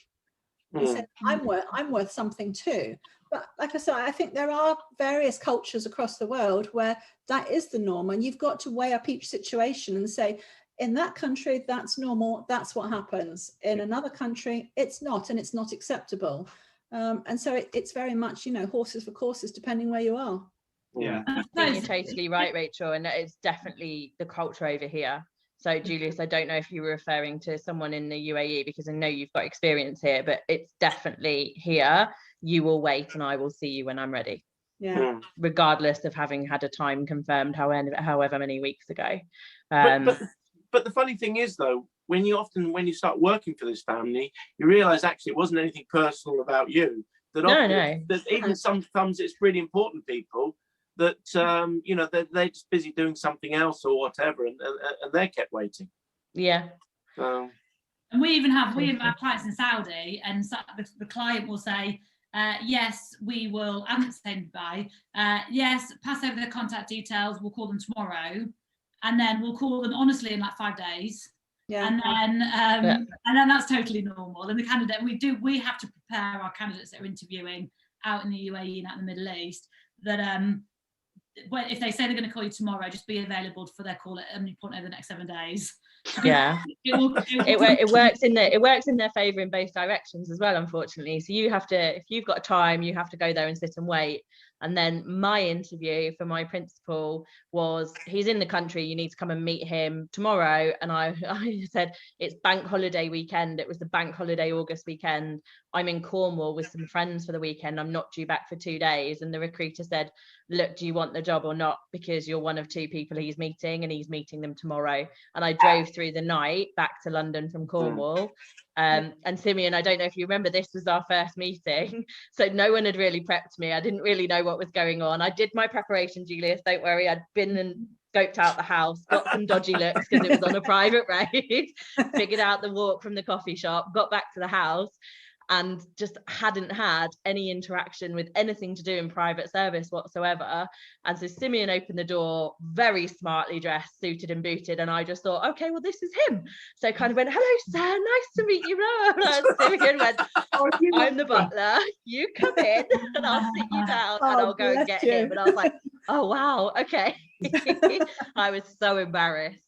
And say, I'm worth something too. But like I said, I think there are various cultures across the world where that is the norm, and you've got to weigh up each situation and say, in that country, that's normal, that's what happens. In another country, it's not, and it's not acceptable. And so it's very much, you know, horses for courses, depending where you are. Yeah, you're totally right, Rachel, and it's definitely the culture over here. So Julius, I don't know if you were referring to someone in the UAE, because I know you've got experience here, but it's definitely here. You will wait and I will see you when I'm ready. Yeah. Regardless of having had a time confirmed however many weeks ago. But But the funny thing is, though, when you start working for this family, you realise actually it wasn't anything personal about you. That often, that even sometimes it's really important people that you know, they're just busy doing something else or whatever, and they're kept waiting. Yeah. And we even have clients in Saudi, and the client will say, yes, we will, I haven't said goodbye, yes, pass over their contact details, we'll call them tomorrow, and then we'll call them honestly in like 5 days. Yeah. And then that's totally normal. And the candidate, we have to prepare our candidates that are interviewing out in the UAE and out in the Middle East, that if they say they're going to call you tomorrow, just be available for their call at any point over the next 7 days. Yeah. It works in their favor in both directions as well, unfortunately. So you have to, if you've got time, you have to go there and sit and wait. And then my interview for my principal was, he's in the country, you need to come and meet him tomorrow. And I said, it's bank holiday weekend. It was the bank holiday August weekend. I'm in Cornwall with some friends for the weekend. I'm not due back for 2 days. And the recruiter said, look, do you want the job or not? Because you're one of 2 people he's meeting, and he's meeting them tomorrow. And I drove through the night back to London from Cornwall. And Simeon, I don't know if you remember, this was our first meeting, so no one had really prepped me. I didn't really know what was going on. I did my preparation, Julius, don't worry. I'd been and scoped out the house, got some dodgy looks because it was on a private road, figured out the walk from the coffee shop, got back to the house, and just hadn't had any interaction with anything to do in private service whatsoever. And so Simeon opened the door, very smartly dressed, suited and booted, and I just thought, okay, well, this is him. So I kind of went, hello, sir, nice to meet you. And Simeon went, I'm the butler, you come in and I'll sit you down and I'll go and get him. And I was like, oh wow, okay. I was so embarrassed.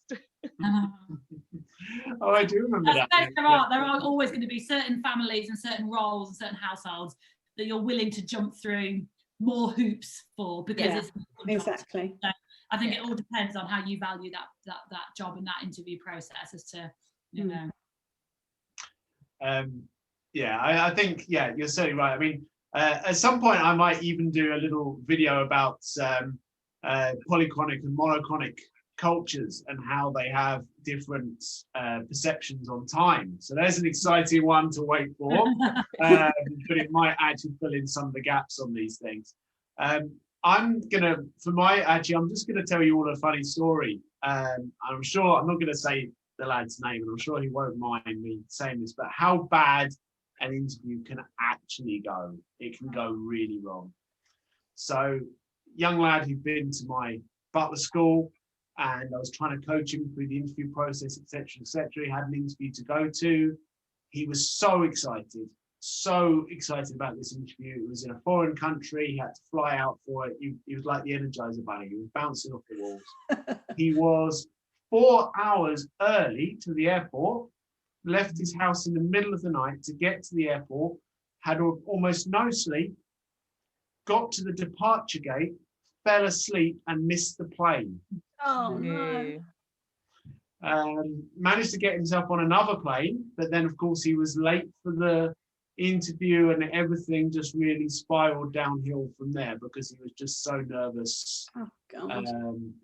Oh, I do remember that. There are always going to be certain families and certain roles and certain households that you're willing to jump through more hoops for, because it's exactly. So I think it all depends on how you value that job and that interview process as to, you know. I think you're certainly right. I mean, at some point I might even do a little video about polychronic and monochronic cultures and how they have different perceptions on time. So there's an exciting one to wait for, but it might actually fill in some of the gaps on these things. I'm just gonna tell you all a funny story. I'm sure I'm not gonna say the lad's name, and I'm sure he won't mind me saying this, but how bad an interview can actually go. It can go really wrong. So, young lad who'd been to my Butler School, and I was trying to coach him through the interview process, etc., etc. He had an interview to go to. He was so excited about this interview. It was in a foreign country. He had to fly out for it. He was like the Energizer Bunny. He was bouncing off the walls. He was 4 hours early to the airport, left his house in the middle of the night to get to the airport, had almost no sleep, got to the departure gate, fell asleep and missed the plane. Oh no. Managed to get himself on another plane, but then of course he was late for the interview, and everything just really spiraled downhill from there because he was just so nervous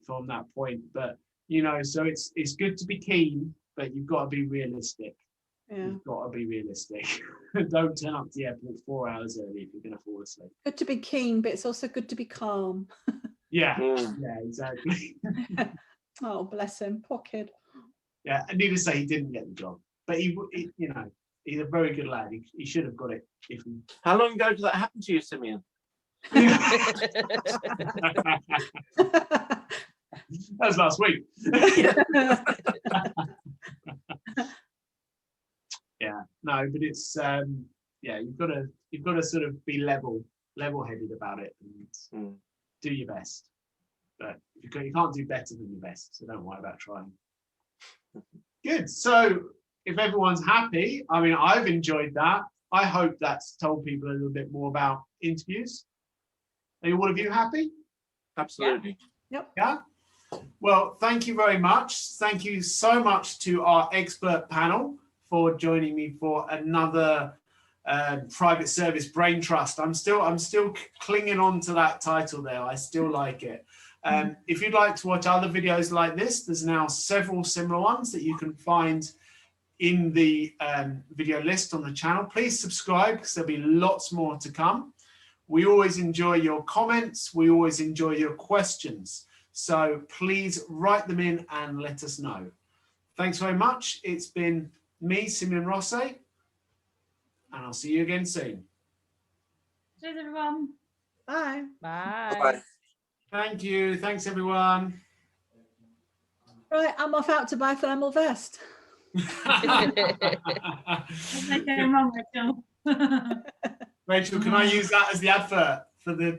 from that point. But you know, so it's good to be keen, but you've got to be realistic. You've got to be realistic. Don't turn up to the airport 4 hours early if you're going to fall asleep. Good to be keen, but it's also good to be calm. Yeah, exactly. Oh, bless him, poor kid. Yeah, and needless to say, he didn't get the job, but he you know, he's a very good lad. He should have got it. How long ago did that happen to you, Simeon? That was last week. Yeah, no, but it's you've got to sort of be level-headed about it and do your best. But you can't do better than your best, so don't worry about trying. Good. So if everyone's happy, I mean, I've enjoyed that. I hope that's told people a little bit more about interviews. Are all of you happy? Absolutely. Yep. Yeah. Well, thank you very much. Thank you so much to our expert panel for joining me for another private service brain trust. I'm still clinging on to that title there. I still like it. If you'd like to watch other videos like this, there's now several similar ones that you can find in the video list on the channel. Please subscribe because there'll be lots more to come. We always enjoy your comments. We always enjoy your questions. So please write them in and let us know. Thanks very much. It's been me, Simeon Rosse, and I'll see you again soon. Cheers, everyone. Bye. Bye. Bye. Thank you. Thanks, everyone. Right, I'm off out to buy thermal vest. Okay, wrong, Rachel. Rachel, can I use that as the advert for the...